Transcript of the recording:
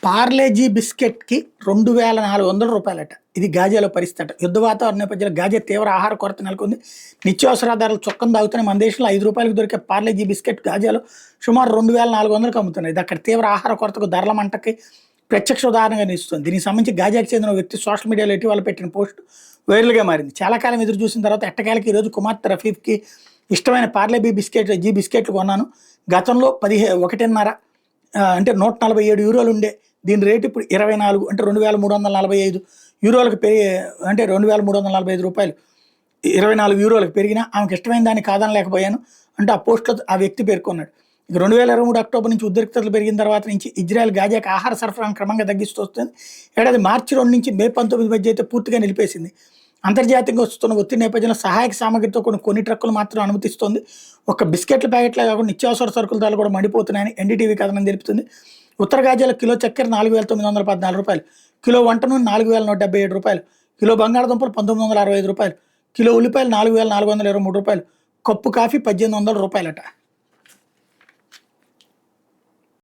పార్లేజీ బిస్కెట్‌కి రూ. 2400 ఇది గాజాలో పరిస్థితి అట. యుద్ధ వాతావరణ నేపథ్యంలో గాజా తీవ్ర ఆహార కొరత నెలకొంది. నిత్యావసర ధరలు చొక్కన తాగుతున్న మన దేశంలో రూ. 5కి దొరికే పార్లేజీ బిస్కెట్ గాజాలో సుమారు 2400కి అమ్ముతున్నారు. ఇది అక్కడ తీవ్ర ఆహార కొరతకు, ధరల మంటకి ప్రత్యక్ష ఉదాహరణగా నిలుస్తుంది. దీనికి సంబంధించి గాజాకి చెందిన ఓ వ్యక్తి సోషల్ మీడియాలో ఇటీవల పెట్టిన పోస్ట్ వైరల్‌గా మారింది. చాలా కాలం ఎదురు చూసిన తర్వాత ఎట్టకేలకి ఈరోజు కుమార్తె రఫీఫ్‌కి ఇష్టమైన పార్లేబీ బిస్కెట్లు కొన్నాను. గతంలో 1.5 అంటే €147 ఉండే దీని రేటు ఇప్పుడు 24 అంటే €2345 అంటే €2345 €24 పెరిగినా ఆమెకు ఇష్టమైన దాన్ని కాదనలేకపోయాను అంటూ ఆ పోస్టులో ఆ వ్యక్తి పేర్కొన్నాడు. ఇక 2023 అక్టోబర్ నుంచి ఉద్రిక్తతలు పెరిగిన తర్వాత నుంచి ఇజ్రాయెల్ గాజాకి ఆహార సరఫరాను క్రమంగా తగ్గిస్తూ వస్తుంది. ఏడాది మార్చి 2 నుంచి మే 19 మధ్య అయితే పూర్తిగా నిలిపేసింది. అంతర్జాతీయంగా వస్తున్న ఒత్తిడి నేపథ్యంలో సహాయక సామగ్రితో కొన్ని ట్రక్కులు మాత్రం అనుమతిస్తోంది. ఒక బిస్కెట్ల ప్యాకెట్లే కాకుండా నిత్యావసర సరుకుల ధరలు కూడా మండిపోతున్నాయని ఎన్డీటీవీ కథనం తెలుపుతుంది. ఉత్తర గాజాలో కిలో చక్కెర ₹4914, కిలో వంట నూనె ₹4177, కిలో బంగాళదుంపలు ₹1965, కిలో ఉల్లిపాయలు ₹4423, కప్పు కాఫీ ₹1800.